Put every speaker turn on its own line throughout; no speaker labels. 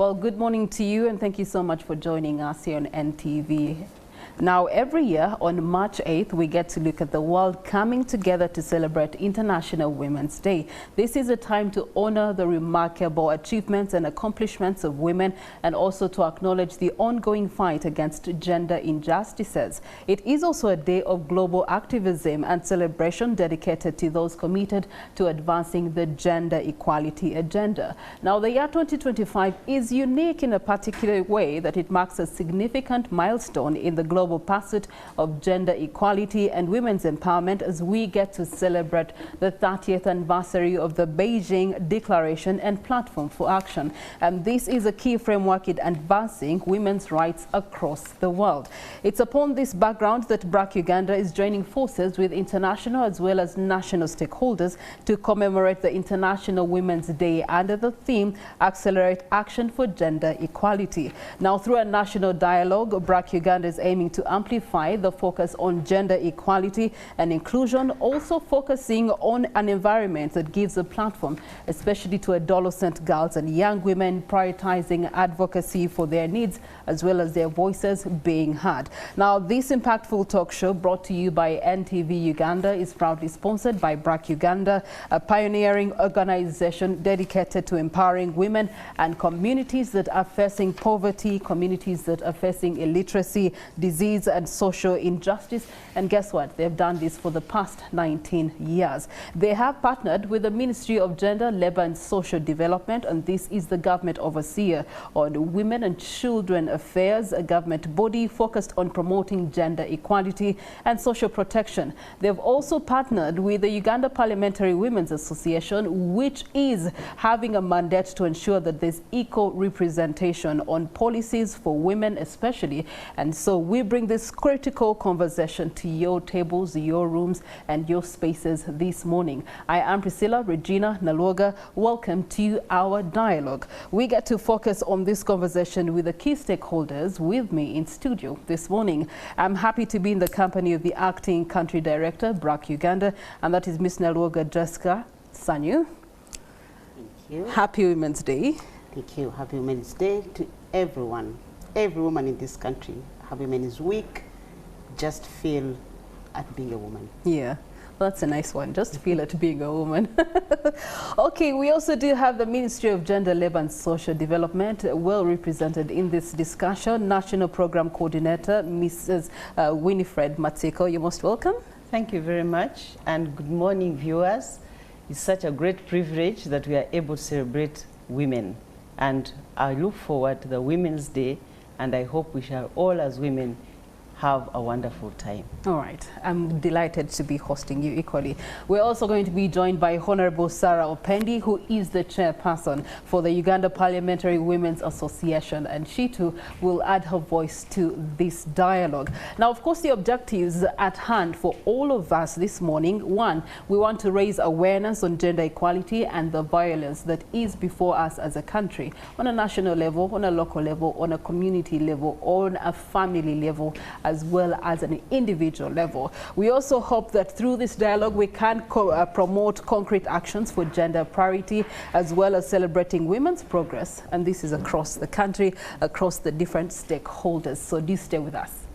Well, good morning to you, and thank you so much for joining us here on NTV. Now, every year on March 8th, we get to look at the world coming together to celebrate International Women's Day. This is a time to honor the remarkable achievements and accomplishments of women and also to acknowledge the ongoing fight against gender injustices. It is also a day of global activism and celebration dedicated to those committed to advancing the gender equality agenda. Now, the year 2025 is unique in a particular way that it marks a significant milestone in the global pursuit of gender equality and women's empowerment as we get to celebrate the 30th anniversary of the Beijing Declaration and Platform for Action. And this is a key framework in advancing women's rights across the world. It's upon this background that BRAC Uganda is joining forces with international as well as national stakeholders to commemorate the International Women's Day under the theme Accelerate Action for Gender Equality. Now, through a national dialogue, BRAC Uganda is aiming to amplify the focus on gender equality and inclusion, also focusing on an environment that gives a platform, especially to adolescent girls and young women, prioritizing advocacy for their needs as well as their voices being heard. Now, this impactful talk show brought to you by NTV Uganda is proudly sponsored by BRAC Uganda, a pioneering organization dedicated to empowering women and communities that are facing poverty, communities that are facing illiteracy, disease and social injustice. And guess what? They've done this for the past 19 years. They have partnered with the Ministry of Gender, Labour and Social Development, and this is the government overseer on Women and Children Affairs, a government body focused on promoting gender equality and social protection. They've also partnered with the Uganda Parliamentary Women's Association, which is having a mandate to ensure that there's equal representation on policies for women especially. And so we bring this critical conversation to your tables, your rooms and your spaces this morning. I am Priscilla Regina Naloga. Welcome to our dialogue. We get to focus on this conversation with the key stakeholders with me in studio this morning. I'm happy to be in the company of the Acting Country Director, BRAC Uganda, and that is Ms. Naloga Jessica Sanyu.
Thank you.
Happy Women's Day.
Thank you. Happy Women's Day to everyone, every woman in this country. Happy Women's Week. Just feel at being a woman.
Yeah, well, that's a nice one. Just feel at being a woman. Okay, we also do have the Ministry of Gender, Labour and Social Development well represented in this discussion. National Program Coordinator, Mrs. Winifred Matsiko. You're most welcome.
Thank you very much, and good morning, viewers. It's such a great privilege that we are able to celebrate women, and I look forward to the Women's Day, and I hope we shall all as women have a wonderful time.
All right. I'm delighted to be hosting you equally. We're also going to be joined by Honorable Sarah Opendi, who is the chairperson for the Uganda Parliamentary Women's Association, and she too will add her voice to this dialogue. Now, of course, the objectives at hand for all of us this morning: one, we want to raise awareness on gender equality and the violence that is before us as a country, on a national level, on a local level, on a community level, on a family level, as well as an individual level. We also hope that through this dialogue we can promote concrete actions for gender parity, as well as celebrating women's progress. And this is across the country, across the different stakeholders. So do stay with us.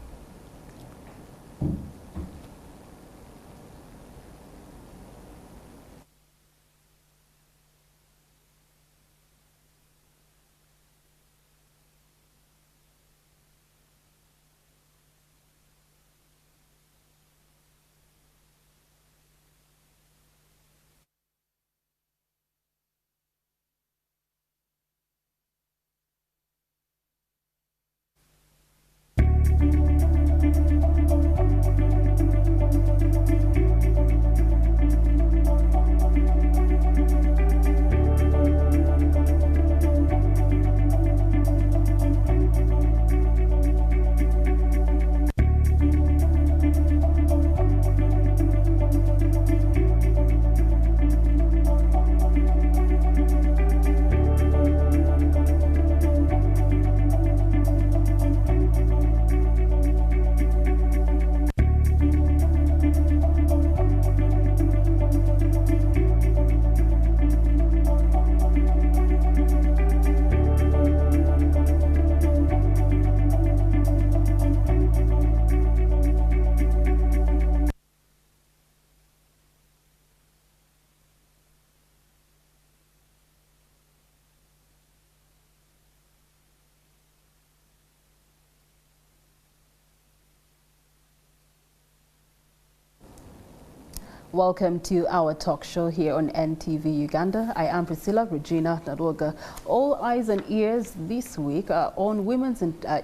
Welcome to our talk show here on NTV Uganda. I am Priscilla Regina Nadwoga. All eyes and ears this week are on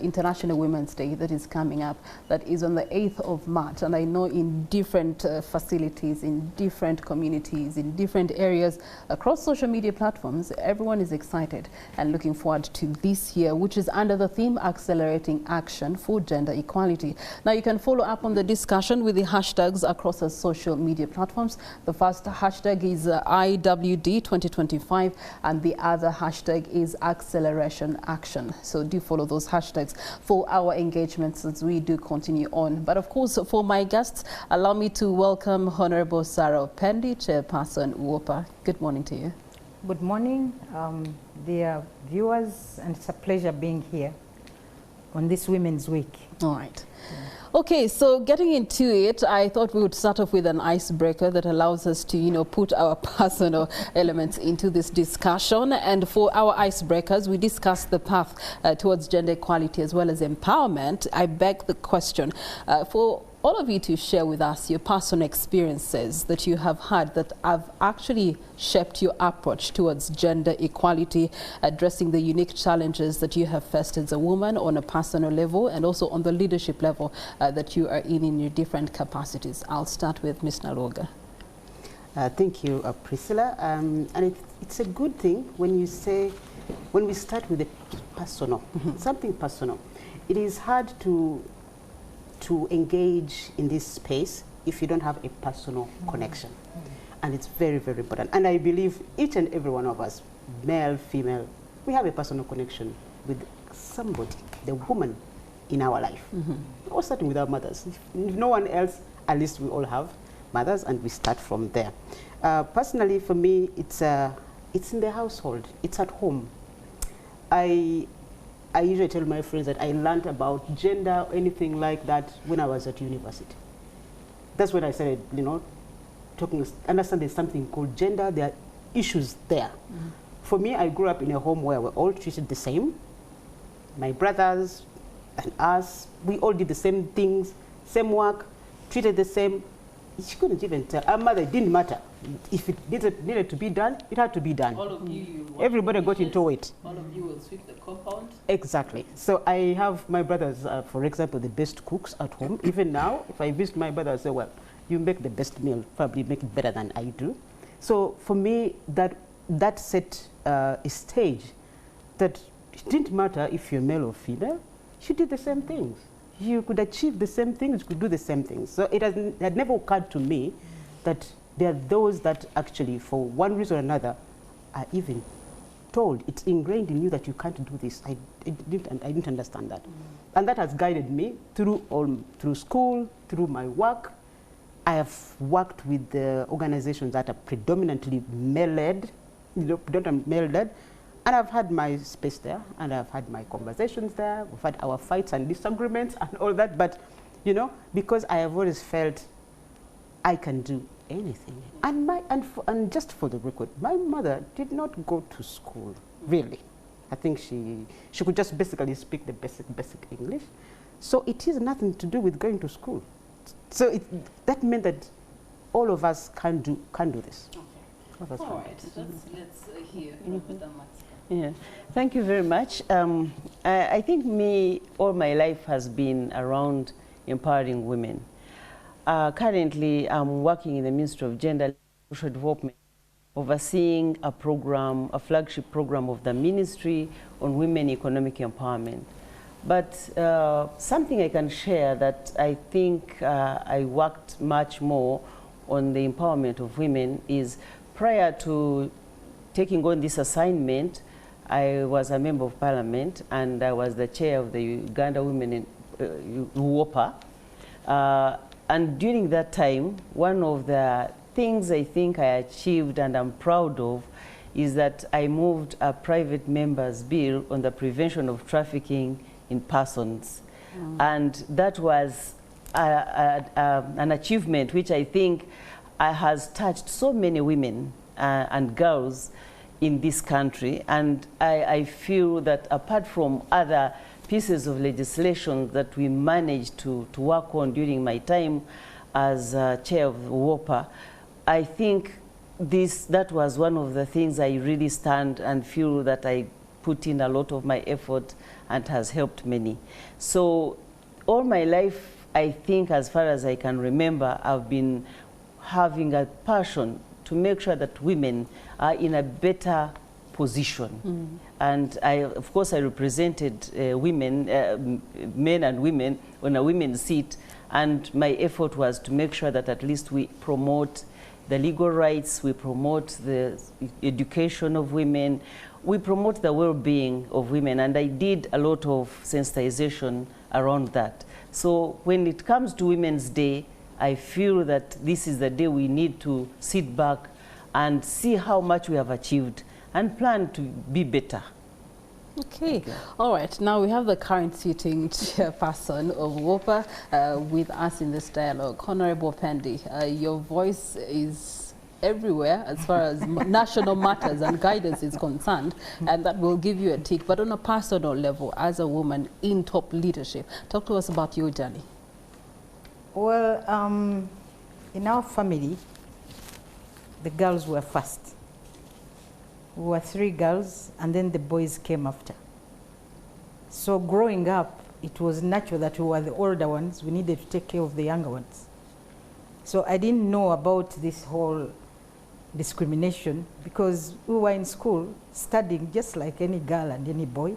International Women's Day that is coming up. That is on the 8th of March. And I know in different facilities, in different communities, in different areas, across social media platforms, everyone is excited and looking forward to this year, which is under the theme Accelerating Action for Gender Equality. Now you can follow up on the discussion with the hashtags across the social media platforms. The first hashtag is IWD 2025 and the other hashtag is Acceleration Action. So do follow those hashtags for our engagements as we do continue on. But of course, for my guests, allow me to welcome Honorable Sarah Pendi, Chairperson WOPA. Good morning to you.
Good morning, dear viewers, and it's a pleasure being here on this Women's Week.
All right. Okay, so getting into it, I thought we would start off with an icebreaker that allows us to, put our personal elements into this discussion. And for our icebreakers, we discussed the path towards gender equality as well as empowerment. I beg the question for all of you to share with us your personal experiences that you have had that have actually shaped your approach towards gender equality, addressing the unique challenges that you have faced as a woman on a personal level and also on the leadership level that you are in your different capacities. I'll start with Ms. Nadwoga.
Thank you, Priscilla. And it's a good thing when we start with the personal, something personal. It is hard to engage in this space if you don't have a personal connection. And it's very, very important. And I believe each and every one of us, male, female, we have a personal connection with somebody, the woman in our life. We're all starting with our mothers. If no one else, at least we all have mothers, and we start from there. Personally, for me, it's in the household. It's at home. I usually tell my friends that I learned about gender or anything like that when I was at university. That's when I started, understand there's something called gender. There are issues there. For me, I grew up in a home where we're all treated the same. My brothers and us, we all did the same things, same work, treated the same. She couldn't even tell. Our mother, it didn't matter. If it needed to be done, it had to be done.
All of you
everybody got into it.
All of you will sweep the compound.
Exactly. So I have my brothers, for example, the best cooks at home. Even now, if I visit my brother, I say, well, you make the best meal, probably make it better than I do. So for me, that set a stage that it didn't matter if you're male or female, you did the same things. You could achieve the same things, you could do the same things. So it had never occurred to me that there are those that actually, for one reason or another, are even told, it's ingrained in you that you can't do this. I didn't understand that. And that has guided me through school, through my work. I have worked with organizations that are predominantly male-led, male-led, and I've had my space there, and I've had my conversations there. We've had our fights and disagreements and all that, but, because I have always felt I can do anything. And just for the record, my mother did not go to school, really. I think she could just basically speak the basic English. So it is nothing to do with going to school. So that meant that all of us can do this.
Okay. All right, let's hear from Madam Max.
Yeah, thank you very much. I think all my life has been around empowering women. Currently, I'm working in the Ministry of Gender and Social Development, overseeing a flagship program of the ministry on women economic empowerment. But something I can share that I think I worked much more on the empowerment of women is prior to taking on this assignment, I was a member of parliament and I was the chair of the Uganda Women in WOPA. And during that time, one of the things I think I achieved and I'm proud of is that I moved a private member's bill on the prevention of trafficking in persons. And that was an achievement which I think has touched so many women and girls in this country. And I feel that apart from other pieces of legislation that we managed to work on during my time as chair of WOPA, I think that was one of the things I really stand and feel that I put in a lot of my effort and has helped many. So all my life, I think, as far as I can remember, I've been having a passion to make sure that women are in a better position. And of course, I represented women, men and women on a women's seat, and my effort was to make sure that at least we promote the legal rights, we promote the education of women, we promote the well-being of women, and I did a lot of sensitization around that. So when it comes to Women's Day, I feel that this is the day we need to sit back and see how much we have achieved and plan to be better.
Okay. All right. Now we have the current sitting chairperson of WOPA with us in this dialogue. Honorable Pendi, your voice is everywhere as far as national matters and guidance is concerned, and that will give you a tick. But on a personal level, as a woman in top leadership, talk to us about your journey.
Well, in our family, the girls were first. We were 3 girls, and then the boys came after. So growing up, it was natural that we were the older ones. We needed to take care of the younger ones. So I didn't know about this whole discrimination because we were in school studying just like any girl and any boy.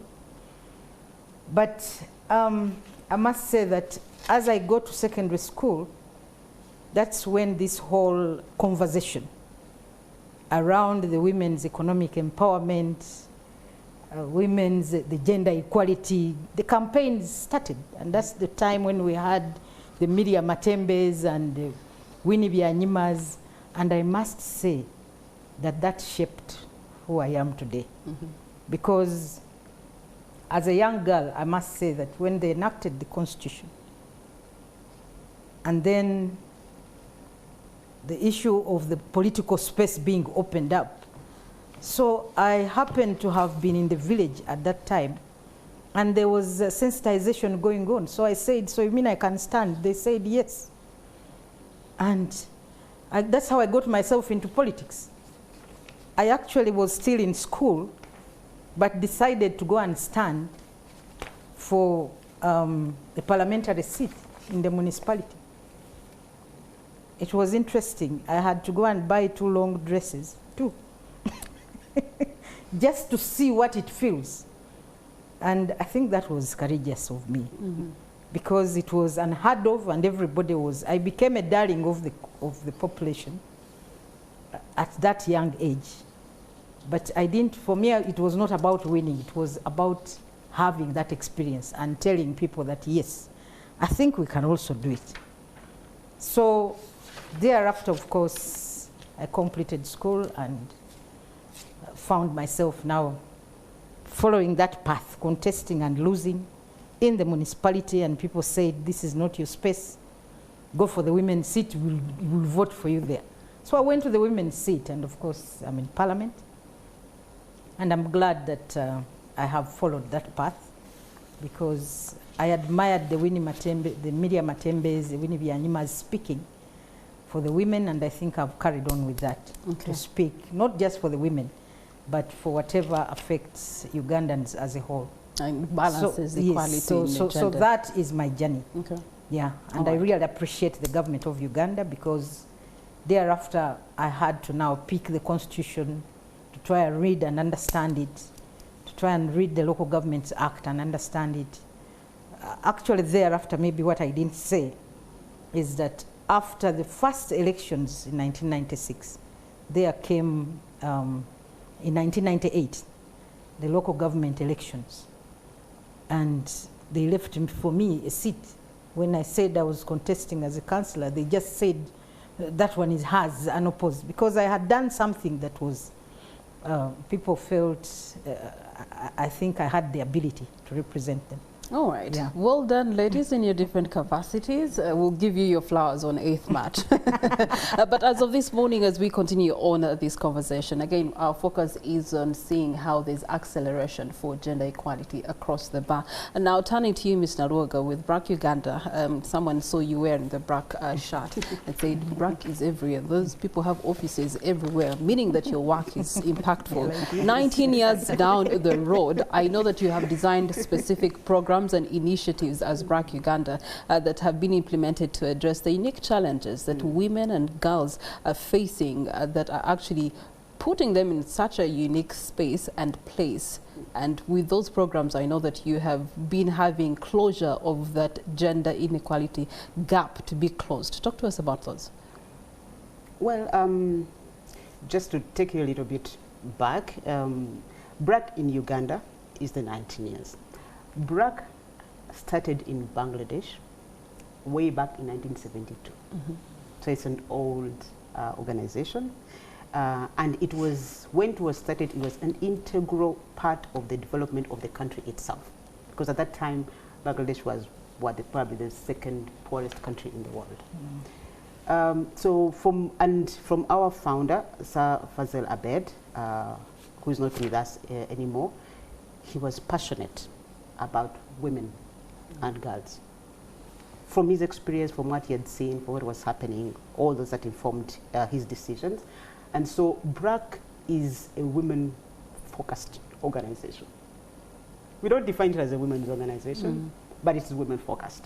But I must say that as I go to secondary school, that's when this whole conversation around the women's economic empowerment, the gender equality, the campaigns started. And that's the time when we had the Miriam Matembes and Winnie Byanyimaz. And I must say that that shaped who I am today. Because as a young girl, I must say that when they enacted the Constitution, and then the issue of the political space being opened up. So I happened to have been in the village at that time, and there was sensitization going on. So I said, so you mean I can stand? They said yes. And that's how I got myself into politics. I actually was still in school, but decided to go and stand for a parliamentary seat in the municipality. It was interesting. I had to go and buy 2 long dresses, 2, just to see what it feels. And I think that was courageous of me, because it was unheard of, and everybody was. I became a darling of the population at that young age. But I didn't. For me, it was not about winning. It was about having that experience and telling people that yes, I think we can also do it. So thereafter, of course, I completed school and found myself now following that path, contesting and losing in the municipality, and people said, this is not your space. Go for the women's seat, we'll vote for you there. So I went to the women's seat, and of course, I'm in parliament. And I'm glad that I have followed that path, because I admired the Winnie Matembe, the Miriam Matembes, the Winnie Byanyimaz speaking for the women, and I think I've carried on with that to speak, not just for the women, but for whatever affects Ugandans as a whole.
And balances equality.
Yes, so that is my journey. Yeah, and I really appreciate the government of Uganda, because thereafter I had to now pick the Constitution, to try and read and understand it, to try and read the Local Governments Act and understand it. Actually thereafter, maybe what I didn't say is that after the first elections in 1996, there came, in 1998, the local government elections. And they left for me a seat. When I said I was contesting as a councillor, they just said that one is hers, unopposed, because I had done something that was, people felt, I think I had the ability to represent them.
All right.
Yeah.
Well done, ladies, in your different capacities. We'll give you your flowers on 8th March. But as of this morning, as we continue on this conversation, again, our focus is on seeing how there's acceleration for gender equality across the bar. And now turning to you, Ms. Naruoga, with BRAC Uganda, someone saw you wearing the BRAC shirt and said BRAC is everywhere. Those people have offices everywhere, meaning that your work is impactful. 19 years down the road, I know that you have designed specific programs and initiatives as BRAC Uganda that have been implemented to address the unique challenges that women and girls are facing that are actually putting them in such a unique space and place. And with those programs, I know that you have been having closure of that gender inequality gap to be closed. Talk to us about those.
Well, just to take you a little bit back, BRAC in Uganda is the 19 years. BRAC started in Bangladesh way back in 1972. So it's an old organization. And it was, when it was started, it was an integral part of the development of the country itself. Because at that time, Bangladesh was probably the second poorest country in the world. So from our founder, Sir Fazel Abed, who is not with us anymore, he was passionate about women and girls. From his experience, from what he had seen, from what was happening, all those that informed his decisions. And so BRAC is a women-focused organization. We don't define it as a women's organization, but it's women-focused.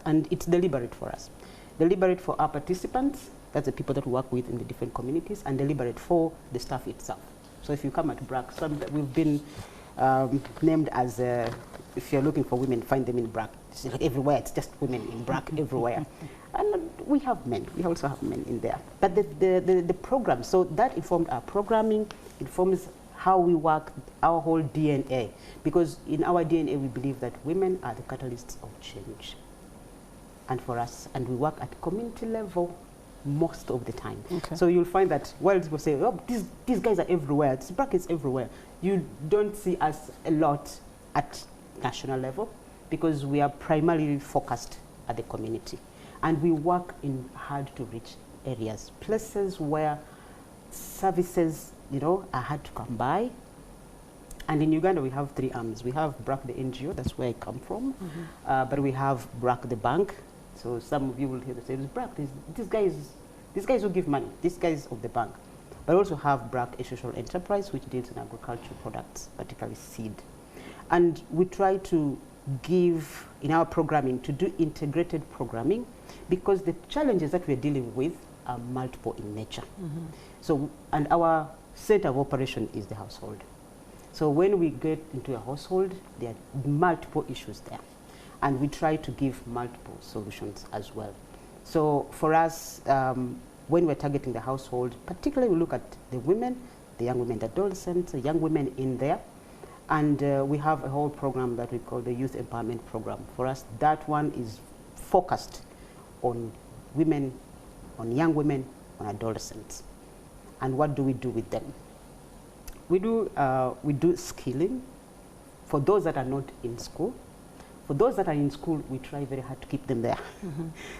And it's deliberate for us. Deliberate for our participants, that's the people that we work with in the different communities, and deliberate for the staff itself. So if you come at BRAC, we've been named as, if you're looking for women, find them in BRAC. It's everywhere, it's just women in BRAC everywhere. And we have men, we also have men in there. But the program, so that informed our programming, informs how we work, our whole DNA. Because in our DNA, we believe that women are the catalysts of change. And for us, and we work at community level most of the time. Okay. So you'll find that while people say, oh, these guys are everywhere, this BRAC is everywhere, you don't see us a lot at national level because we are primarily focused at the community. And we work in hard to reach areas, places where services, are hard to come by. And in Uganda, we have 3 arms. We have BRAC, the NGO, that's where I come from. But we have BRAC, the bank. So some of you will hear the same, BRAC, these guys who give money, these guys of the bank. But also have BRAC, a social enterprise, which deals in agricultural products, particularly seed. And we try to give, in our programming, to do integrated programming, because the challenges that we're dealing with are multiple in nature. So, and our center of operation is the household. So when we get into a household, there are multiple issues there. And we try to give multiple solutions as well. So for us, when we're targeting the household, particularly we look at the women, the young women, the adolescents, the young women in there. And we have a whole program that we call the Youth Empowerment Program. For us, that one is focused on women, on young women, on adolescents. And what do we do with them? We do skilling for those that are not in school. For those that are in school, we try very hard to keep them there.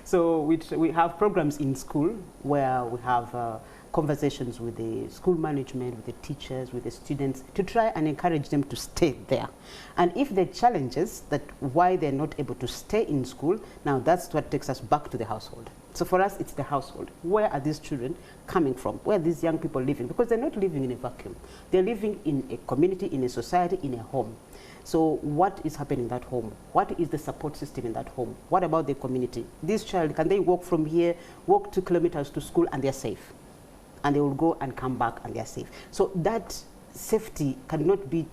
So we have programs in school where we have conversations with the school management, with the teachers, with the students, to try and encourage them to stay there. And if there are challenges that why they're not able to stay in school, now that's what takes us back to the household. So for us, it's the household. Where are these children coming from? Where are these young people living? Because they're not living in a vacuum. They're living in a community, in a society, in a home. So what is happening in that home? What is the support system in that home? What about the community? This child, can they walk from here, walk 2 kilometers to school and they're safe? And they will go and come back and they're safe. So that safety cannot be,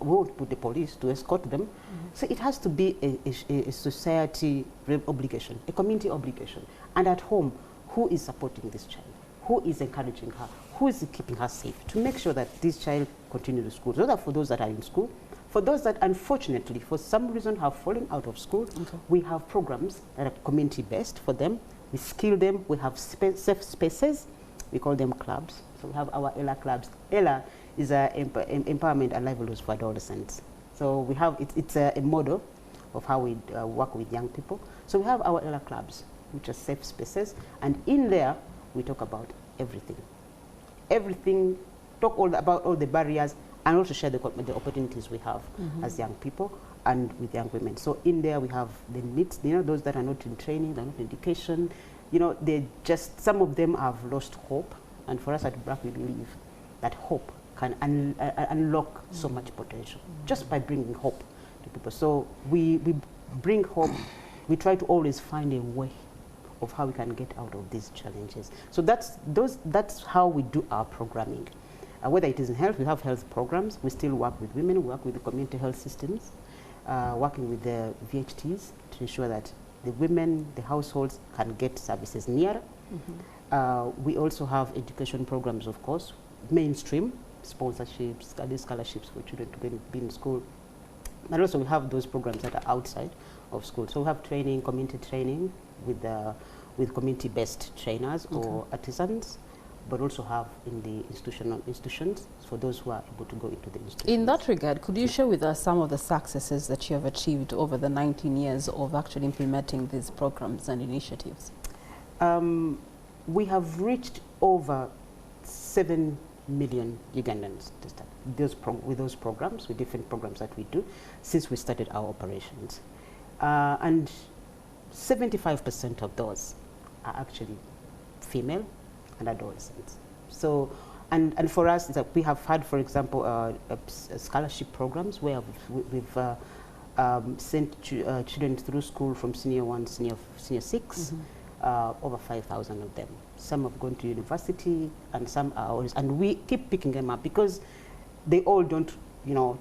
we won't put the police to escort them. So it has to be a society obligation, a community obligation. And at home, who is supporting this child? Who is encouraging her? Who is keeping her safe? To make sure that this child continues to school. So that for those that are in school, for those that unfortunately, for some reason, have fallen out of school, we have programs that are community-based for them. We skill them. We have safe spaces. We call them clubs. So we have our ELA clubs. ELA is empowerment and livelihoods for adolescents. So we have, it's a model of how we work with young people. So we have our ELA clubs, which are safe spaces, and in there we talk about everything. Everything, talk about all the barriers, and also share the opportunities we have as young people and with young women. So in there we have the needs, those that are not in training, they're not in education, they just, some of them have lost hope, and for us at BRAC we believe that hope can unlock so much potential just by bringing hope to people. So we bring hope, we try to always find a way of how we can get out of these challenges. So that's how we do our programming. Whether it is in health, we have health programs, we still work with women, we work with the community health systems, working with the VHTs to ensure that the women, the households can get services nearer. We also have education programs, of course, mainstream, sponsorships, study scholarships for children to be in school. And also we have those programs that are outside of school. So we have training, community training with community-based trainers or artisans, but also have in the institutions for those who are able to go into the institutions.
In that regard, could you share with us some of the successes that you have achieved over the 19 years of actually implementing these programs and initiatives?
We have reached over 7 million Ugandans with those programs, with different programs that we do since we started our operations. And 75% of those are actually female and adolescents. So, and for us, it's like we have had, for example, scholarship programs where we've sent children through school from senior 1 to senior 6, over 5,000 of them. Some have gone to university, and some are always, and we keep picking them up because they all don't,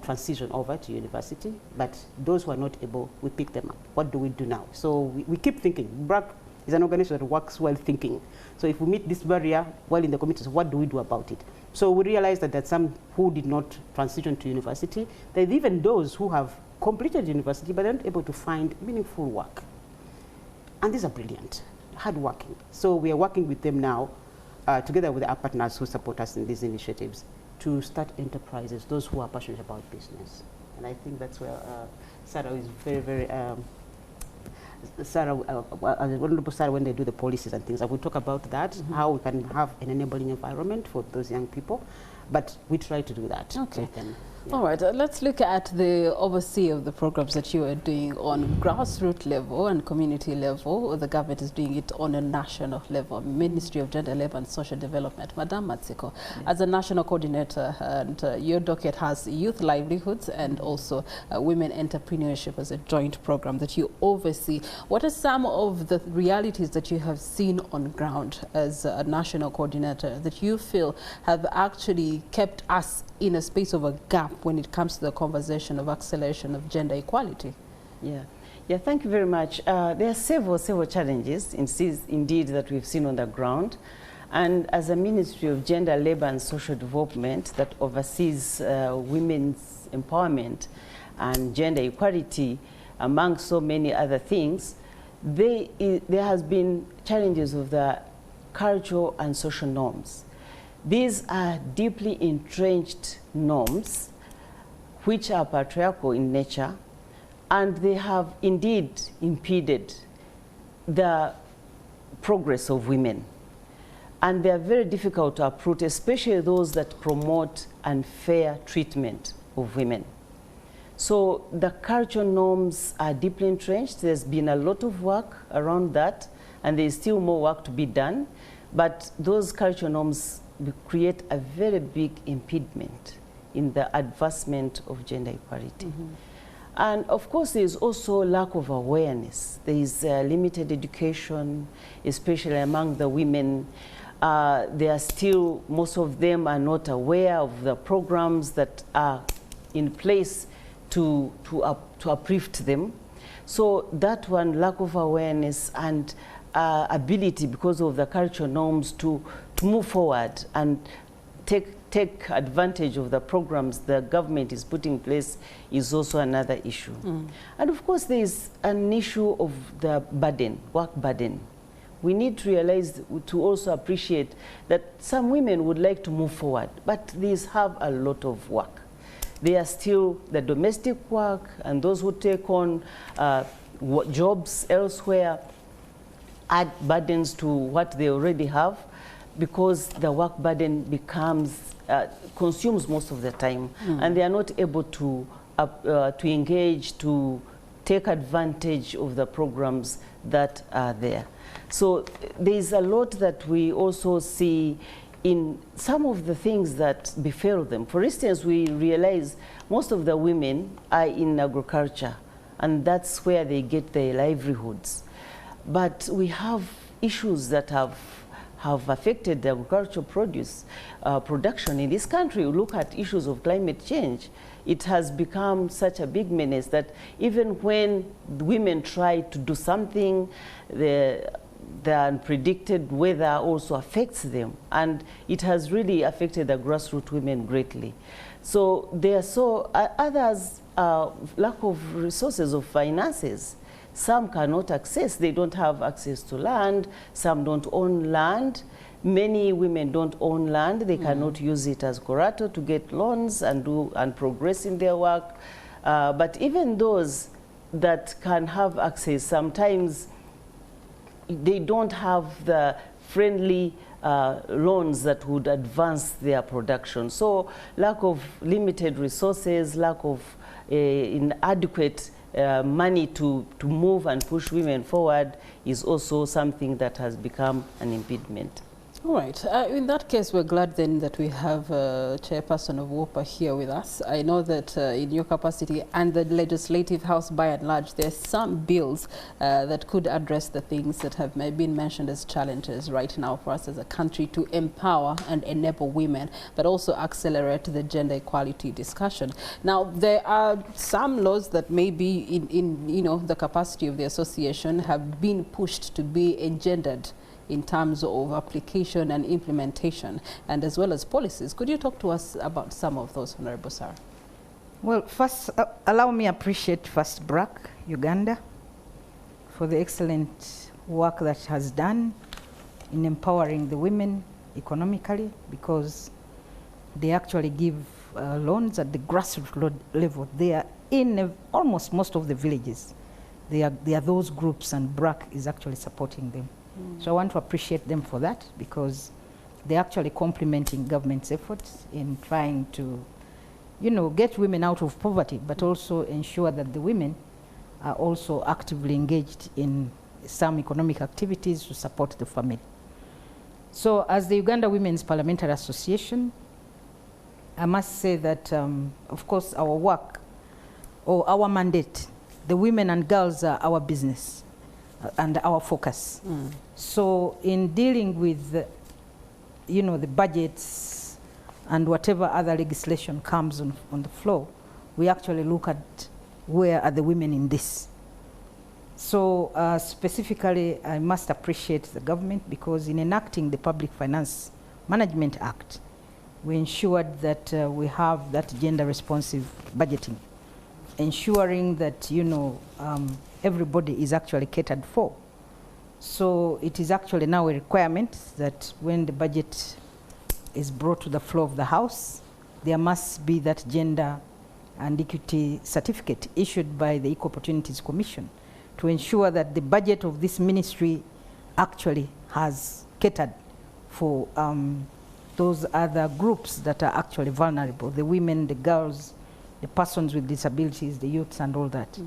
transition over to university, but those who are not able, we pick them up. What do we do now? So we keep thinking. BRAC is an organization that works while thinking. So if we meet this barrier while in the communities, what do we do about it? So we realized that there's some who did not transition to university. There's even those who have completed university, but aren't able to find meaningful work. And these are brilliant, hardworking. So we are working with them now, together with our partners who support us in these initiatives, to start enterprises, those who are passionate about business. And I think that's where Sarah is very, very, Sarah, when they do the policies and things, I will talk about that, how we can have an enabling environment for those young people. But we try to do that with them. Yeah.
All right, let's look at the oversee of the programs that you are doing on grassroots level and community level. The government is doing it on a national level. Ministry of Gender, Labour and Social Development. Madam Matsiko, as a national coordinator, and your docket has youth livelihoods and also women entrepreneurship as a joint program that you oversee. What are some of the realities that you have seen on ground as a national coordinator that you feel have actually kept us in a space of a gap when it comes to the conversation of acceleration of gender equality?
Yeah, thank you very much. There are several challenges indeed that we've seen on the ground. And as a Ministry of Gender, Labour and Social Development that oversees women's empowerment and gender equality, among so many other things, there has been challenges of the cultural and social norms. These are deeply entrenched norms which are patriarchal in nature, and they have indeed impeded the progress of women. And they are very difficult to uproot, especially those that promote unfair treatment of women. So the cultural norms are deeply entrenched. There's been a lot of work around that, and there's still more work to be done. But those cultural norms create a very big impediment in the advancement of gender equality. And of course, there is also lack of awareness. There is limited education, especially among the women. They are still, most of them are not aware of the programs that are in place to uplift them. So that one, lack of awareness and ability because of the cultural norms to move forward and take advantage of the programs the government is putting in place is also another issue. And of course, there is an issue of the burden, work burden. We need to realize, to also appreciate that some women would like to move forward, but these have a lot of work. They are still the domestic work, and those who take on jobs elsewhere add burdens to what they already have, because the work burden consumes most of the time, and they are not able to engage, to take advantage of the programs that are there. So there is a lot that we also see in some of the things that befell them. For instance, we realize most of the women are in agriculture, and that's where they get their livelihoods. But we have issues that have affected the agricultural produce production in this country. We look at issues of climate change. It has become such a big menace that even when women try to do something, the unpredicted weather also affects them, and it has really affected the grassroots women greatly. So there are others, lack of resources, of finances. Some cannot access, they don't have access to land, some don't own land. Many women don't own land, they cannot use it as collateral to get loans and progress in their work. But even those that can have access, sometimes they don't have the friendly loans that would advance their production. So lack of limited resources, lack of inadequate money to move and push women forward is also something that has become an impediment.
All right. In that case, we're glad then that we have Chairperson of WOPA here with us. I know that in your capacity and the Legislative House by and large, there's some bills that could address the things that have been mentioned as challenges right now for us as a country to empower and enable women, but also accelerate the gender equality discussion. Now, there are some laws that maybe in the capacity of the association have been pushed to be engendered in terms of application and implementation, and as well as policies. Could you talk to us about some of those, Honorable Sarah?
Well, first, allow me appreciate first BRAC Uganda for the excellent work that has done in empowering the women economically, because they actually give loans at the grassroots level. They are in almost most of the villages. They are those groups, and BRAC is actually supporting them. So I want to appreciate them for that, because they're actually complementing government's efforts in trying to, get women out of poverty, but also ensure that the women are also actively engaged in some economic activities to support the family. So as the Uganda Women's Parliamentary Association, I must say that, of course, our work or our mandate, the women and girls are our business and our focus. So in dealing with, the budgets and whatever other legislation comes on the floor, we actually look at where are the women in this. So specifically, I must appreciate the government, because in enacting the Public Finance Management Act, we ensured that we have that gender responsive budgeting, ensuring that, everybody is actually catered for. So it is actually now a requirement that when the budget is brought to the floor of the House, there must be that gender and equity certificate issued by the Equal Opportunities Commission to ensure that the budget of this ministry actually has catered for those other groups that are actually vulnerable, the women, the girls, the persons with disabilities, the youths, and all that.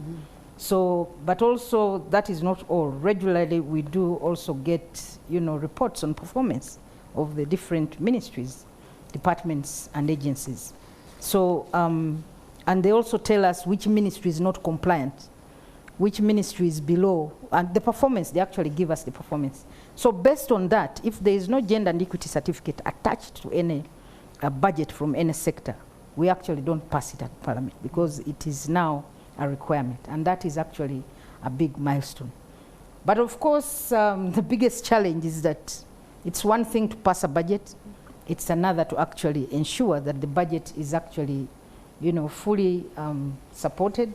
So, but also that is not all. Regularly we do also get, reports on performance of the different ministries, departments and agencies. So, and they also tell us which ministry is not compliant, which ministry is below, and the performance, they actually give us the performance. So based on that, if there is no gender and equity certificate attached to any budget from any sector, we actually don't pass it at Parliament, because it is now a requirement, and that is actually a big milestone. But of course, the biggest challenge is that it's one thing to pass a budget, it's another to actually ensure that the budget is actually, fully supported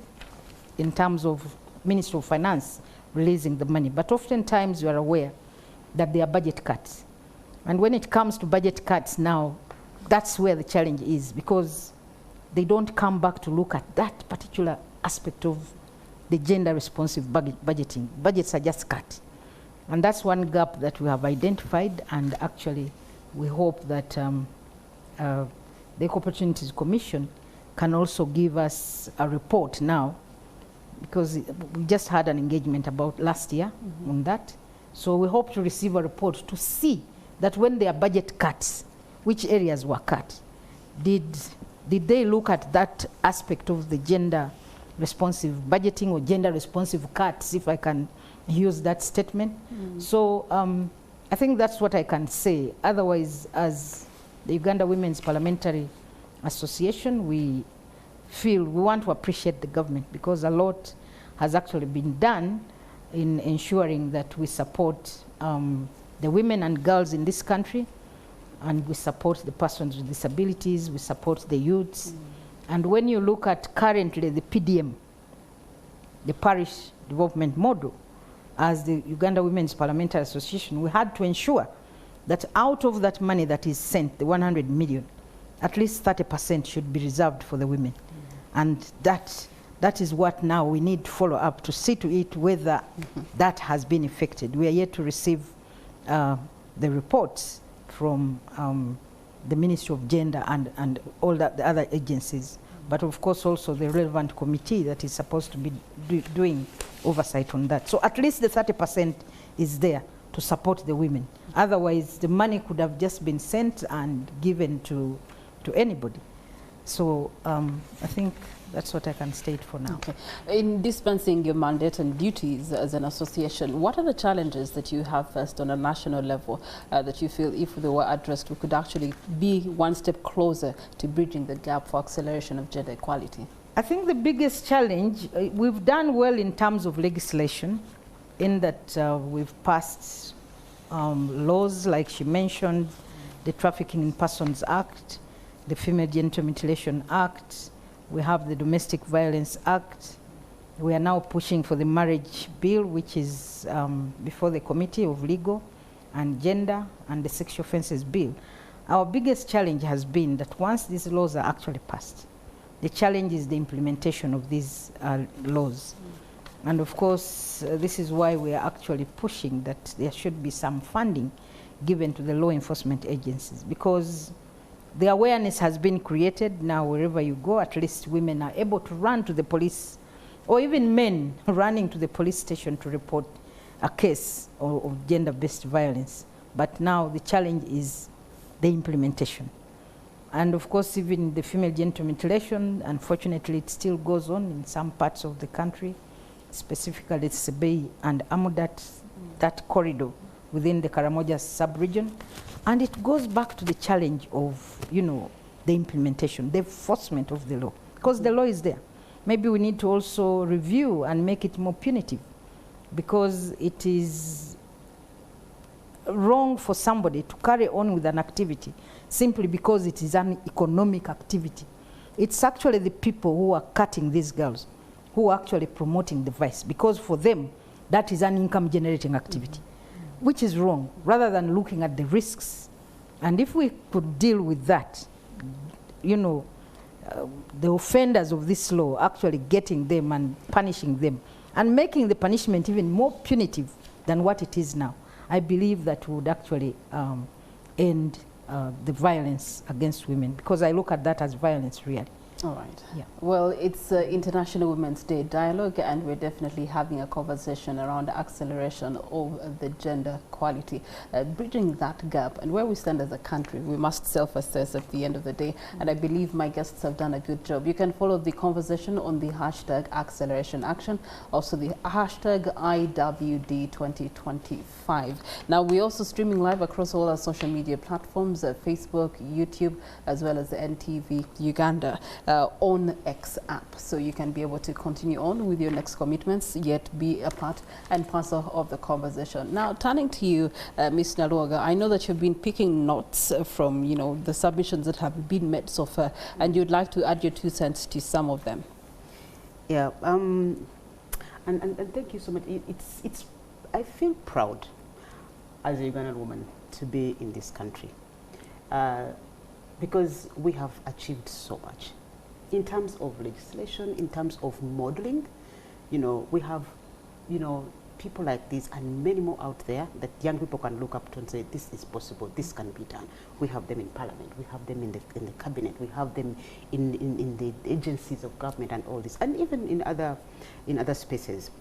in terms of Ministry of Finance releasing the money. But oftentimes you are aware that there are budget cuts. And when it comes to budget cuts now, that's where the challenge is, because they don't come back to look at that particular aspect of the gender responsive budgeting. Budgets are just cut. And that's one gap that we have identified, and actually we hope that the Equal Opportunities Commission can also give us a report now, because we just had an engagement about last year on that. So we hope to receive a report to see that when there are budget cuts, which areas were cut. Did they look at that aspect of the gender responsive budgeting or gender responsive cuts, if I can use that statement? So I think that's what I can say. Otherwise, as the Uganda Women's Parliamentary Association, we feel we want to appreciate the government, because a lot has actually been done in ensuring that we support the women and girls in this country, and we support the persons with disabilities, we support the youths. And when you look at currently the PDM, the Parish Development Model, as the Uganda Women's Parliamentary Association, we had to ensure that out of that money that is sent, the 100 million, at least 30% should be reserved for the women. And that is what now we need to follow up to see to it whether that has been effected. We are yet to receive the reports from the Ministry of Gender and all the other agencies, but of course also the relevant committee that is supposed to be doing oversight on that. So at least the 30% is there to support the women. Otherwise, the money could have just been sent and given to anybody. So I think that's what I can state for now.
Okay. In dispensing your mandate and duties as an association, what are the challenges that you have first on a national level that you feel if they were addressed, we could actually be one step closer to bridging the gap for acceleration of gender equality?
I think the biggest challenge, we've done well in terms of legislation, in that we've passed laws, like she mentioned, the Trafficking in Persons Act, the Female Genital Mutilation Act, we have the Domestic Violence Act. We are now pushing for the marriage bill, which is before the Committee of Legal and Gender, and the Sexual Offences Bill. Our biggest challenge has been that once these laws are actually passed, the challenge is the implementation of these laws. And of course, this is why we are actually pushing that there should be some funding given to the law enforcement agencies, because the awareness has been created. Now wherever you go, at least women are able to run to the police, or even men running to the police station to report a case of gender-based violence. But now the challenge is the implementation. And of course, even the female genital mutilation, unfortunately, it still goes on in some parts of the country, specifically Sebei and Amudat, that corridor within the Karamoja sub-region. And it goes back to the challenge of, you know, the implementation, the enforcement of the law, because the law is there. Maybe we need to also review and make it more punitive, because it is wrong for somebody to carry on with an activity simply because it is an economic activity. It's actually the people who are cutting these girls who are actually promoting the vice, because for them, that is an income generating activity. Which is wrong, rather than looking at the risks. And if we could deal with that, you know, the offenders of this law, actually getting them and punishing them, and making the punishment even more punitive than what it is now, I believe that would actually end the violence against women, because I look at that as violence, really.
All right.
Yeah.
Well, it's International Women's Day dialogue, and we're definitely having a conversation around the acceleration of the gender equality, bridging that gap, and where we stand as a country. We must self-assess at the end of the day, and I believe my guests have done a good job. You can follow the conversation on the hashtag Acceleration Action, also the hashtag IWD2025. Now, we're also streaming live across all our social media platforms, Facebook, YouTube, as well as the NTV Uganda. On X app, so you can be able to continue on with your next commitments, yet be a part and parcel of the conversation. Now, turning to you, Ms. Naluaga, I know that you've been picking notes from, you know, the submissions that have been made so far, and you'd like to add your 2 cents to some of them.
Yeah, and thank you so much. I feel proud as a Ugandan woman to be in this country, because we have achieved so much. in terms of legislation, in terms of modeling, we have, people like this and many more out there that young people can look up to and say, this is possible, this can be done. We have them in parliament, we have them in the cabinet, we have them in the agencies of government and all this, and even in other spaces.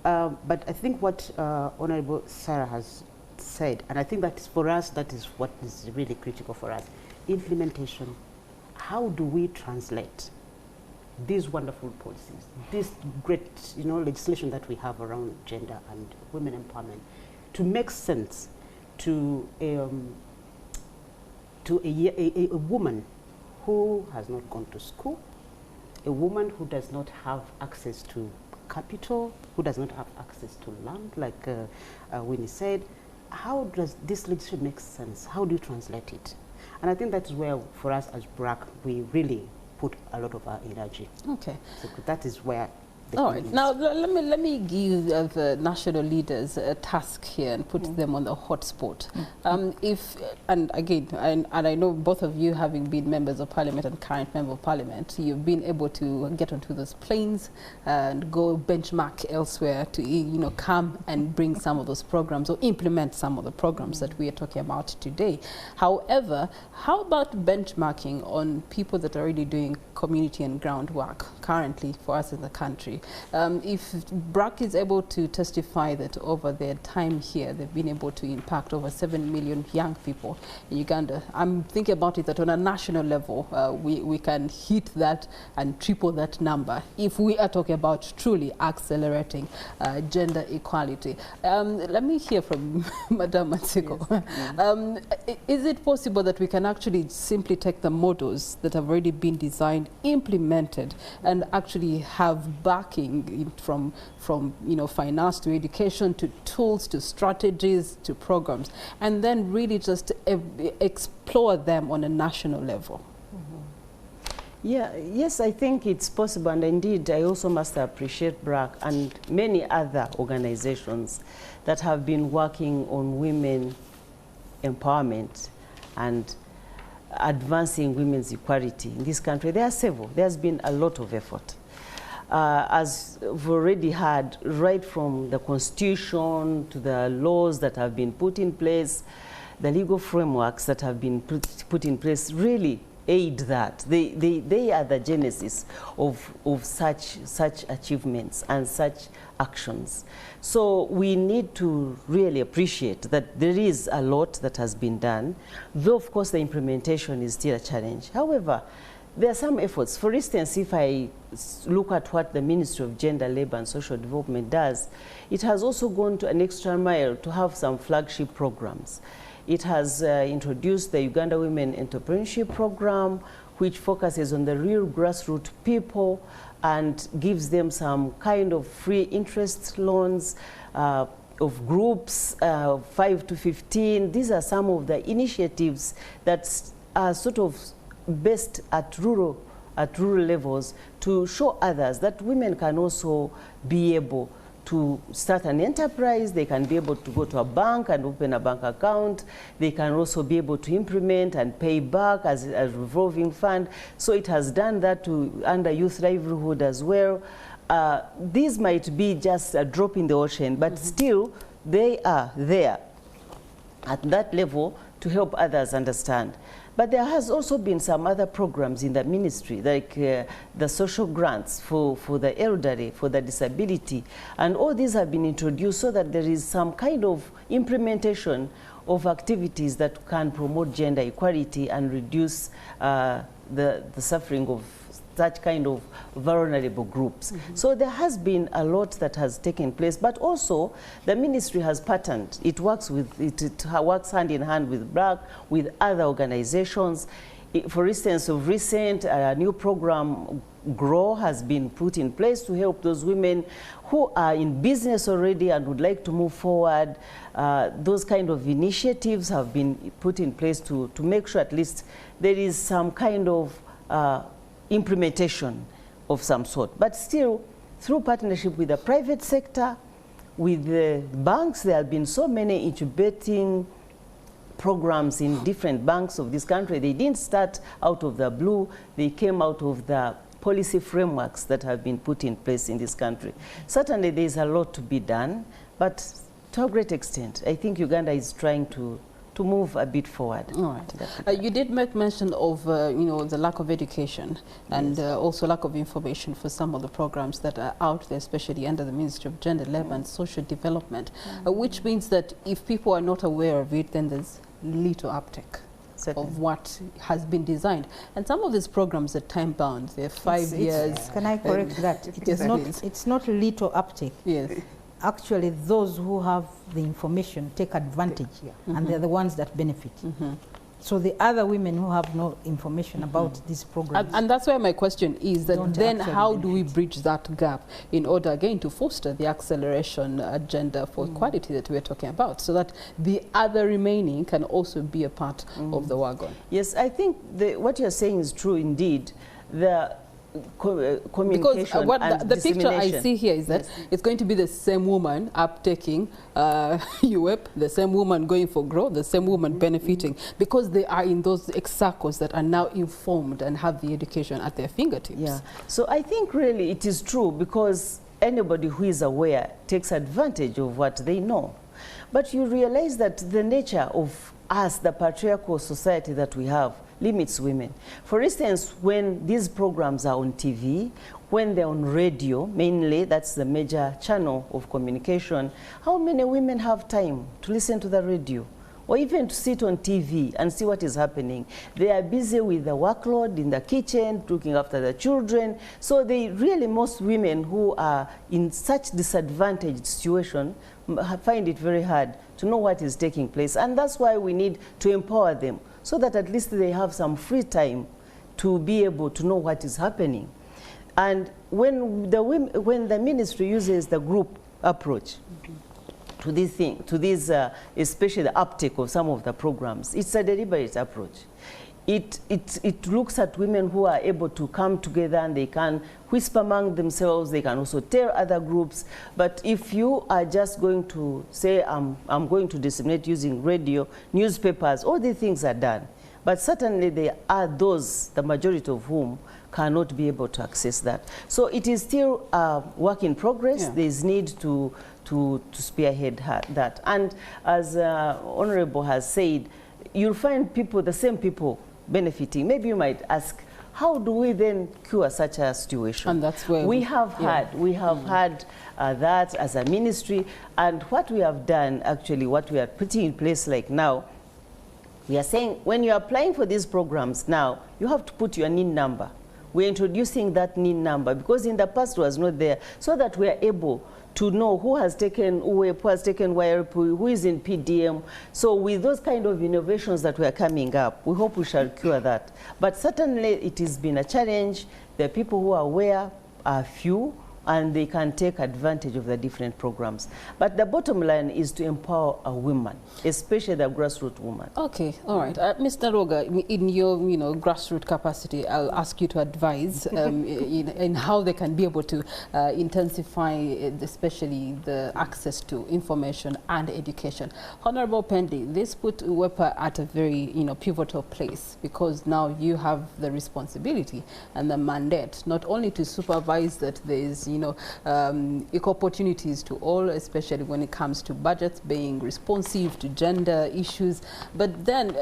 But I think what Honorable Sarah has said, and I think that is for us, that is what is really critical for us, implementation. How do we translate these wonderful policies, this great legislation that we have around gender and women empowerment, to make sense to a woman who has not gone to school, a woman who does not have access to capital, who does not have access to land, like Winnie said. How does this legislation make sense? How do you translate it? And I think that's where, for us as BRAC, we really put a lot of our energy. Okay. So that is where All right. Now, let me give the national leaders a task here and put them on the hot spot. And again, I know both of you, having been members of parliament and current member of parliament, you've been able to get onto those planes and go benchmark elsewhere to, come and bring some of those programs or implement some of the programs that we are talking about today. However, how about benchmarking on people that are already doing community and groundwork currently for us in the country? If BRAC is able to testify that over their time here, they've been able to impact over 7 million young people in Uganda, I'm thinking about it that on a national level, we can hit that and triple that number if we are talking about truly accelerating gender equality. Let me hear from Madam Matsiko. Yes. Is it possible that we can actually simply take the models that have already been designed, implemented, and actually have backing from finance to education to tools to strategies to programs, and then really just explore them on a national level?
Yes, I think it's possible, and indeed I also must appreciate BRAC and many other organizations that have been working on women empowerment and advancing women's equality in this country. There are several. There's been a lot of effort. As we've already had, right from the constitution to the laws that have been put in place, the legal frameworks that have been put in place really aid that. They are the genesis of such achievements and such actions. So we need to really appreciate that there is a lot that has been done, though of course the implementation is still a challenge. However, there are some efforts. For instance, if I look at what the Ministry of Gender, Labour and Social Development does, it has also gone to an extra mile to have some flagship programs. It has introduced the Uganda Women Entrepreneurship Program, which focuses on the real grassroots people and gives them some kind of free interest loans of groups, 5 to 15. These are some of the initiatives that are sort of best at rural levels to show others that women can also be able to start an enterprise. They can be able to go to a bank and open a bank account. They can also be able to implement and pay back as a revolving fund. So it has done that under youth livelihood as well. These might be just a drop in the ocean, but still they are there at that level to help others understand. But there has also been some other programs in the ministry, like the social grants for the elderly, for the disability. And all these have been introduced so that there is some kind of implementation of activities that can promote gender equality and reduce the suffering of such kind of vulnerable groups. So there has been a lot that has taken place, but also the ministry has patterned. It works works hand in hand with BRAC, with other organizations. For instance, of recent, a new program, GROW, has been put in place to help those women who are in business already and would like to move forward. Those kind of initiatives have been put in place to make sure at least there is some kind of implementation of some sort. But still, through partnership with the private sector, with the banks, there have been so many incubating programs in different banks of this country. They didn't start out of the blue. They came out of the policy frameworks that have been put in place in this country. Certainly there is a lot to be done, but to a great extent, I think Uganda is trying to move a bit forward.
All right. You did make mention of you know, the lack of education and also lack of information for some of the programs that are out there, especially under the Ministry of Gender, Labour and Social Development, which means that if people are not aware of it, then there's little uptake of what has been designed. And some of these programs are time-bound. They're 5 years.
Can I correct that? It's not little uptake.
Yes.
Actually, those who have the information take advantage, and they're the ones that benefit. So the other women who have no information about these programs.
And that's why my question is that then how do we bridge that gap in order again to foster the acceleration agenda for equality that we're talking about, so that the other remaining can also be a part of the wagon?
Yes, I think what you're saying is true indeed. The communication
because what
and
the picture I see here is that it's going to be the same woman uptaking UEP, the same woman going for growth, the same woman benefiting, because they are in those circles that are now informed and have the education at their fingertips.
Yeah. So I think really it is true, because anybody who is aware takes advantage of what they know. But you realize that the nature of us, the patriarchal society that we have, limits women. For instance, when these programs are on TV, when they're on radio, mainly, that's the major channel of communication, how many women have time to listen to the radio or even to sit on TV and see what is happening? They are busy with the workload in the kitchen, looking after the children. So most women who are in such disadvantaged situation find it very hard to know what is taking place. And that's why we need to empower them, so that at least they have some free time to be able to know what is happening. And when the ministry uses the group approach to this thing, especially the uptake of some of the programs, it's a deliberate approach. It looks at women who are able to come together and they can whisper among themselves. They can also tell other groups. But if you are just going to say, I'm going to disseminate using radio, newspapers, all these things are done. But certainly there are those, the majority of whom cannot be able to access that. So it is still a work in progress. There is need to spearhead that. And as Honorable has said, you'll find people, the same people, benefiting. Maybe you might ask, how do we then cure such a situation?
And that's where
we have had that as a ministry, and what we have done, actually, what we are putting in place like now, we are saying when you are applying for these programs now, you have to put your NIN number. We're introducing that NIN number, because in the past it was not there, so that we are able to know who has taken UEP, who has taken YRP, who is in PDM. So with those kind of innovations that we are coming up, we hope we shall cure that. But certainly it has been a challenge. The people who are aware are few, and they can take advantage of the different programs. But the bottom line is to empower a woman, especially the grassroots woman.
Okay, all right. Mr. Roga, in your grassroots capacity, I'll ask you to advise in how they can be able to intensify, especially the access to information and education. Honorable Pendi, this put UEPA at a very pivotal place, because now you have the responsibility and the mandate not only to supervise that there is equal opportunities to all, especially when it comes to budgets, being responsive to gender issues. But then,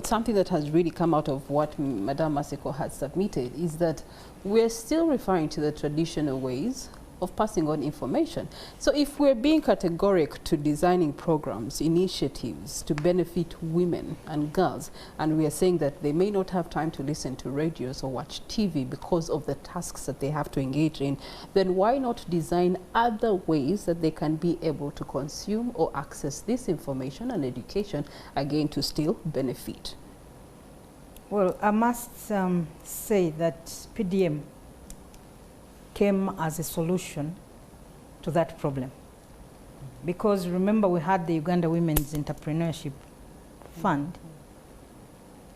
something that has really come out of what Madame Maseko has submitted is that we're still referring to the traditional ways of passing on information. So if we're being categoric to designing programs, initiatives to benefit women and girls, and we are saying that they may not have time to listen to radios or watch TV because of the tasks that they have to engage in, then why not design other ways that they can be able to consume or access this information and education, again, to still benefit?
Well, I must say that PDM came as a solution to that problem. Because remember, we had the Uganda Women's Entrepreneurship Fund,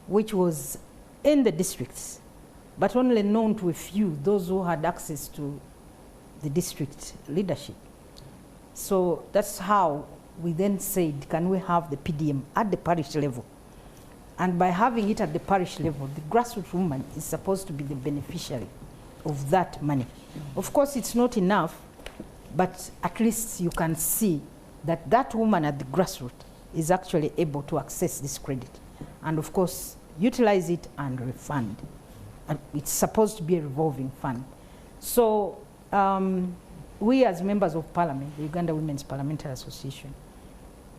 which was in the districts, but only known to a few, those who had access to the district leadership. So that's how we then said, can we have the PDM at the parish level? And by having it at the parish level, the grassroots woman is supposed to be the beneficiary of that money. Of course, it's not enough, but at least you can see that that woman at the grassroots is actually able to access this credit. And of course, utilize it and refund. And it's supposed to be a revolving fund. So we as members of parliament, the Uganda Women's Parliamentary Association,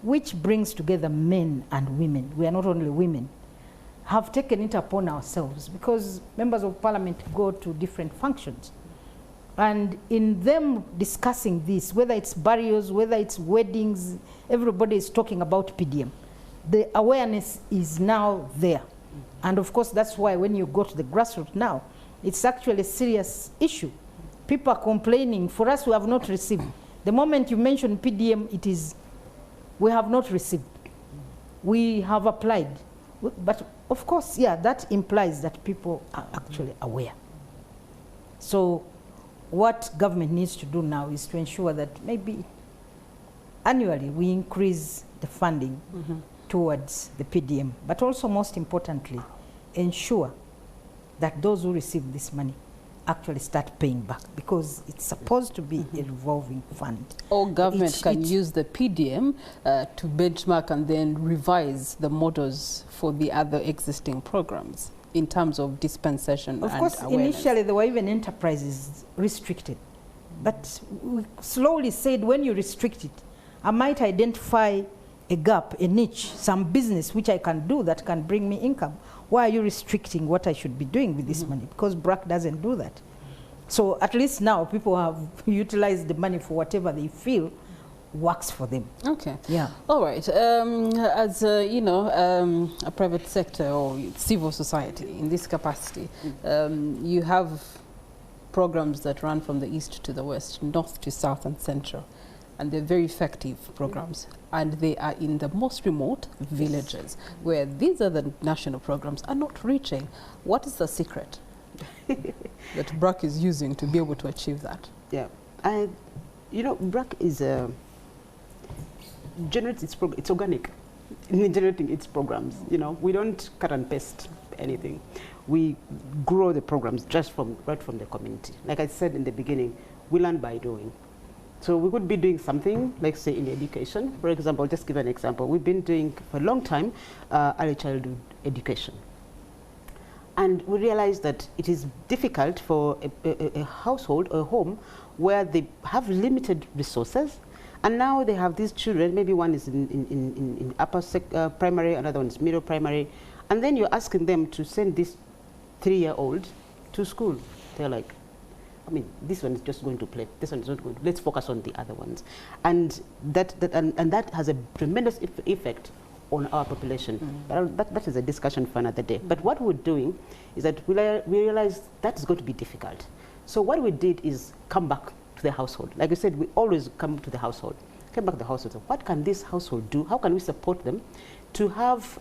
which brings together men and women, we are not only women, have taken it upon ourselves, because members of parliament go to different functions. And in them discussing this, whether it's burials, whether it's weddings, everybody is talking about PDM. The awareness is now there. And of course, that's why when you go to the grassroots now, it's actually a serious issue. People are complaining, for us, we have not received. The moment you mention PDM, it is, we have not received. We have applied. But of course, yeah, that implies that people are actually aware. So what government needs to do now is to ensure that maybe annually we increase the funding towards the PDM, but also most importantly, ensure that those who receive this money actually start paying back, because it's supposed to be a revolving fund.
Or government can use the PDM to benchmark and then revise the models for the other existing programs in terms of dispensation
of
and
course,
awareness.
initially there were even enterprises restricted. But we slowly said, when you restrict it, I might identify a gap, a niche, some business which I can do that can bring me income. Why are you restricting what I should be doing with this money? Because BRAC doesn't do that. So at least now people have utilized the money for whatever they feel works for them.
Okay.
Yeah.
All right. As you know, a private sector or civil society in this capacity, you have programs that run from the east to the west, north to south and central. And they're very effective programs. And they are in the most remote villages where these other national programs are not reaching. What is the secret that BRAC is using to be able to achieve that?
Yeah. You know, BRAC is generates it's organic in generating its programs. You know, we don't cut and paste anything. We grow the programs just right from the community. Like I said in the beginning, we learn by doing. So we could be doing something, like say in education. For example, I'll just give an example. We've been doing for a long time early childhood education. And we realized that it is difficult for a household or a home where they have limited resources. And now they have these children, maybe one is in upper primary, another one is middle primary. And then you're asking them to send this 3-year-old to school. They're like, I mean, this one is just going to play. This one is not going to. Let's focus on the other ones, and that has a tremendous effect on our population. That is a discussion for another day. But what we're doing is that we realized that's going to be difficult. So what we did is come back to the household. Like I said, we always come to the household. Come back to the household. So what can this household do? How can we support them to have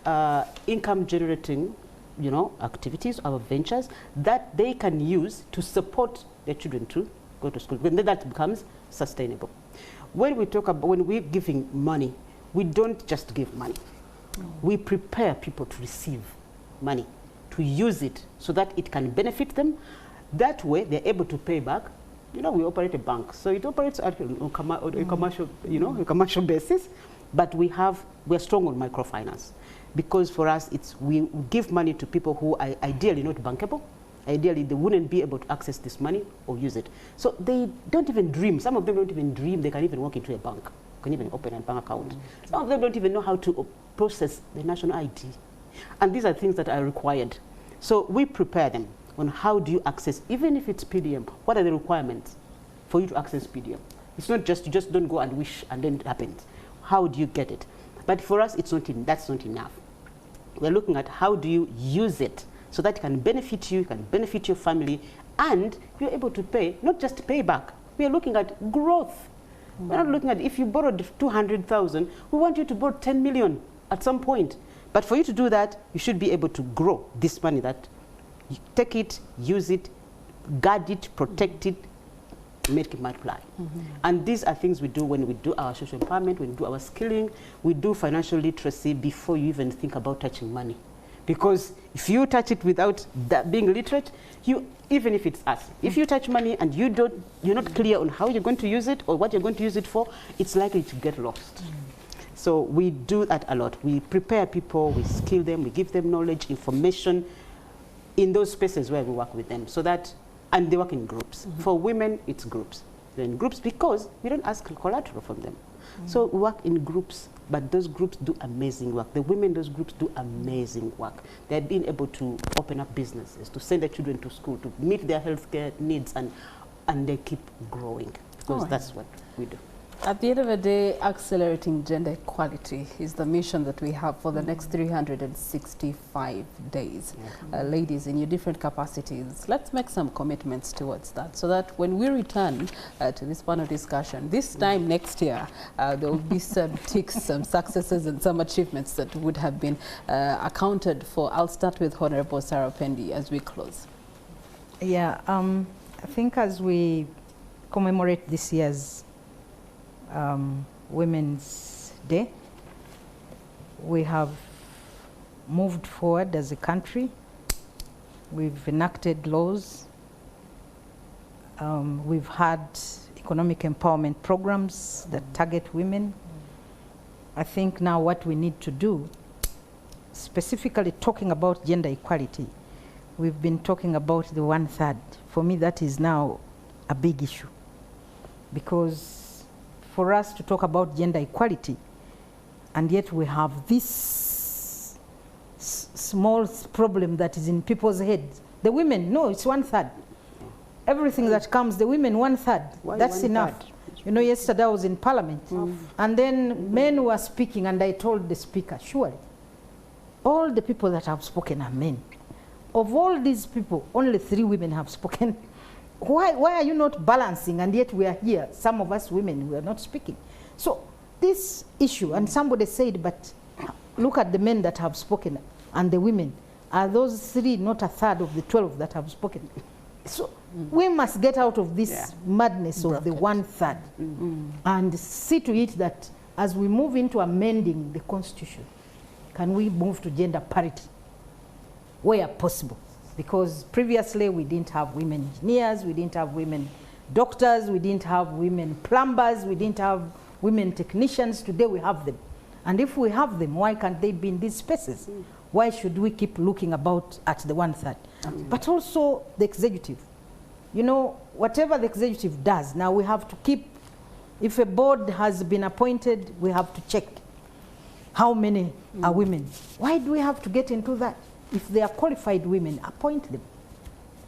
income generating, you know, activities or ventures that they can use to support their children to go to school? Then that becomes sustainable. When we talk about, when we're giving money, we don't just give money. We prepare people to receive money, to use it so that it can benefit them. That way, they're able to pay back. You know, we operate a bank, so it operates at a commercial, you know, a commercial basis. But we're strong on microfinance, because for us, we give money to people who are ideally not bankable. Ideally, they wouldn't be able to access this money or use it. So they don't even dream. Some of them don't even dream they can even walk into a bank, can even open a bank account. Some of them don't even know how to process the national ID. And these are things that are required. So we prepare them on how do you access, even if it's PDM, what are the requirements for you to access PDM? It's not just, you just don't go and wish and then it happens. How do you get it? But for us, that's not enough. We're looking at how do you use it so that it can benefit you, can benefit your family, and you're able to pay, not just pay back. We are looking at growth. We're not looking at, if you borrowed 200,000, we want you to borrow 10 million at some point. But for you to do that, you should be able to grow this money, that you take it, use it, guard it, protect it, make it multiply. And these are things we do when we do our social empowerment, when we do our skilling, we do financial literacy before you even think about touching money. Because if you touch it without that being literate, even if it's us, if you touch money and you're not clear on how you're going to use it or what you're going to use it for, it's likely to get lost. So we do that a lot. We prepare people, we skill them, we give them knowledge, information in those spaces where we work with them, so that, and they work in groups. For women, it's groups. They're in groups because we don't ask collateral from them. So we work in groups, but those groups do amazing work. The women in those groups do amazing work. They're being able to open up businesses, to send their children to school, to meet their healthcare needs, and they keep growing, because that's what we do.
At the end of the day, accelerating gender equality is the mission that we have for the next 365 days. Ladies, in your different capacities, let's make some commitments towards that, so that when we return to this panel discussion, this time next year, there will be some ticks, some successes, and some achievements that would have been accounted for. I'll start with Honorable Sarah Pendi as we close.
Yeah, I think as we commemorate this year's Women's Day, we have moved forward as a country. We've enacted laws. We've had economic empowerment programs that target women. I think now what we need to do, specifically talking about gender equality, we've been talking about the 1/3. For me, that is now a big issue, because for us to talk about gender equality, and yet we have this small problem that is in people's heads. The women, no, it's 1/3. Everything that comes, the women 1/3. That's enough. You know, yesterday I was in Parliament, and then men were speaking, and I told the speaker, surely, all the people that have spoken are men. Of all these people, only 3 women have spoken. Why are you not balancing? And yet we are here, some of us women, we are not speaking. So this issue, and somebody said, but look at the men that have spoken and the women. Are those 3 not 1/3 of the 12 that have spoken? So we must get out of this madness of the 1/3 and see to it that as we move into amending the Constitution, can we move to gender parity where possible? Because previously we didn't have women engineers, we didn't have women doctors, we didn't have women plumbers, we didn't have women technicians. Today we have them. And if we have them, why can't they be in these spaces? Why should we keep looking about at the 1/3? But also the executive. You know, whatever the executive does, now we have to keep, if a board has been appointed, we have to check how many are women. Why do we have to get into that? If they are qualified women, appoint them.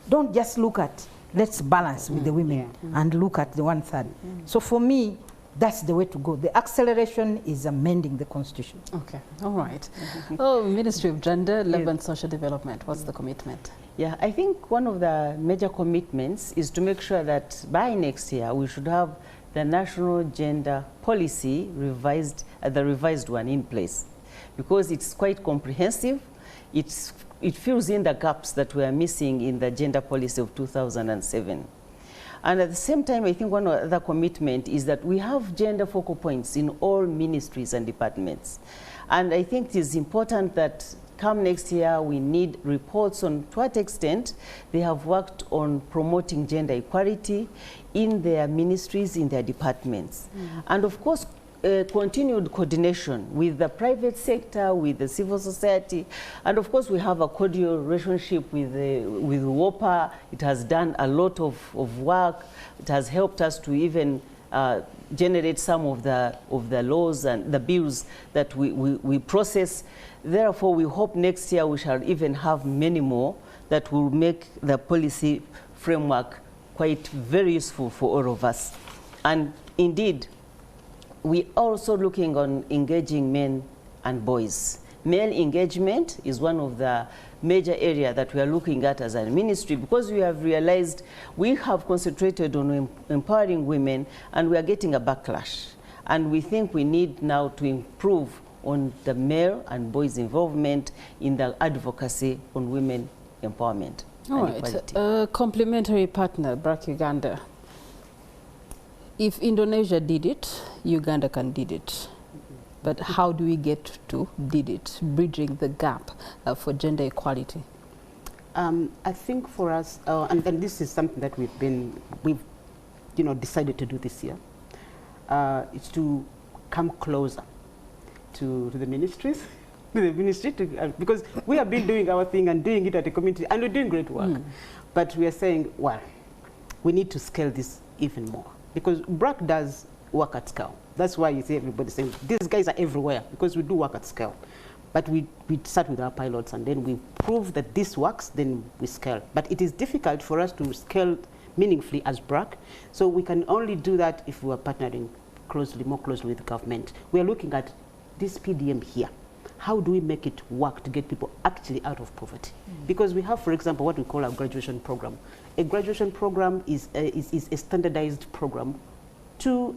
Don't just look at, let's balance with the women and look at the 1/3. So for me, that's the way to go. The acceleration is amending the Constitution.
Okay, all right. Oh, Ministry of Gender, Labour and Social Development, what's the commitment?
Yeah, I think one of the major commitments is to make sure that by next year we should have the National Gender Policy revised, the revised one in place, because it's quite comprehensive. It fills in the gaps that we are missing in the gender policy of 2007. And at the same time, I think one other commitment is that we have gender focal points in all ministries and departments. And I think it is important that come next year, we need reports on to what extent they have worked on promoting gender equality in their ministries, in their departments. And of course, continued coordination with the private sector, with the civil society, and of course we have a cordial relationship with WOPA. It has done a lot of work. It has helped us to even generate some of the laws and the bills that we process. Therefore, we hope next year we shall even have many more that will make the policy framework quite very useful for all of us. And indeed, we also looking on engaging men and boys. Male engagement is one of the major areas that we are looking at as a ministry, because we have realized we have concentrated on empowering women and we are getting a backlash. And we think we need now to improve on the male and boys' involvement in the advocacy on women empowerment and equality.
Complementary partner, BRAC Uganda. If Indonesia did it, Uganda can did it. But how do we get to did it, bridging the gap for gender equality?
I think for us, and this is something that we've decided to do this year, is to come closer to the ministries, to the ministry, because we have been doing our thing and doing it at the community, and we're doing great work. But we are saying, well, we need to scale this even more, because BRAC does work at scale. That's why you see everybody saying, these guys are everywhere, because we do work at scale. But we start with our pilots, and then we prove that this works, then we scale. But it is difficult for us to scale meaningfully as BRAC, so we can only do that if we are partnering more closely with government. We are looking at this PDM here. How do we make it work to get people actually out of poverty? Because we have, for example, what we call our graduation program. A graduation program is a standardized program, two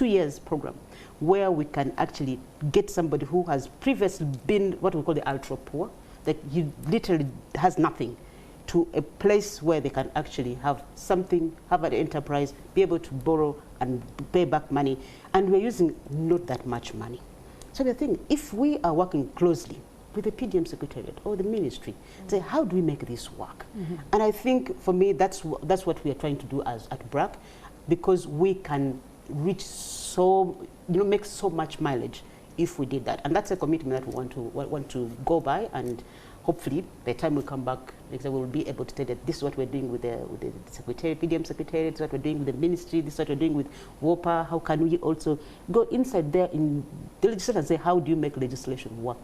years program, where we can actually get somebody who has previously been what we call the ultra poor, that he literally has nothing, to a place where they can actually have something, have an enterprise, be able to borrow and pay back money. And we're using not that much money. So the thing, if we are working closely with the PDM Secretariat or the ministry, say, how do we make this work? And I think, for me, that's what we are trying to do at BRAC, because we can reach make so much mileage if we did that. And that's a commitment that we want to go by, and hopefully by the time we come back next year, we will be able to tell that this is what we're doing with the Secretariat, PDM Secretariat, this is what we're doing with the ministry, this is what we're doing with WOPA. How can we also go inside there in the legislation and say, how do you make legislation work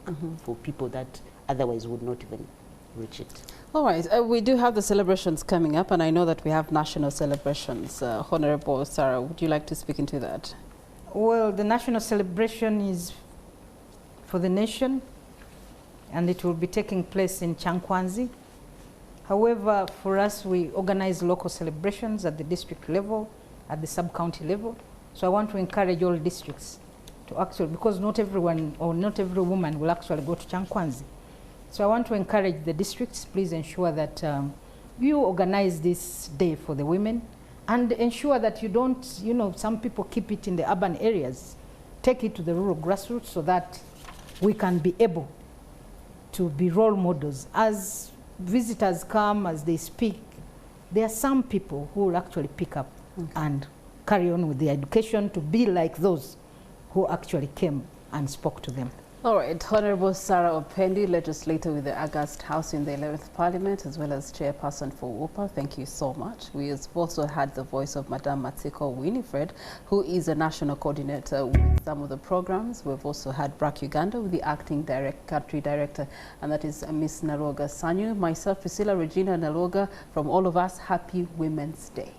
for people that otherwise would not even reach it?
All right, we do have the celebrations coming up, and I know that we have national celebrations. Honorable Sarah, would you like to speak into that?
Well, the national celebration is for the nation, and it will be taking place in Chankwanzi. However, for us, we organize local celebrations at the district level, at the sub-county level. So I want to encourage all districts to actually, because not everyone or not every woman will actually go to Chankwanzi. So I want to encourage the districts, please ensure that you organize this day for the women, and ensure that you don't, some people keep it in the urban areas. Take it to the rural grassroots so that we can be able to be role models. As visitors come, as they speak, there are some people who will actually pick up and carry on with the education to be like those who actually came and spoke to them.
All right, Honorable Sarah Opendi, legislator with the August House in the 11th Parliament, as well as chairperson for WOPA, thank you so much. We have also had the voice of Madame Matsiko Winifred, who is a national coordinator with some of the programs. We've also had BRAC Uganda with the acting country director, and that is Miss Naroga Sanyu. Myself, Priscilla Regina Naloga, from all of us, happy Women's Day.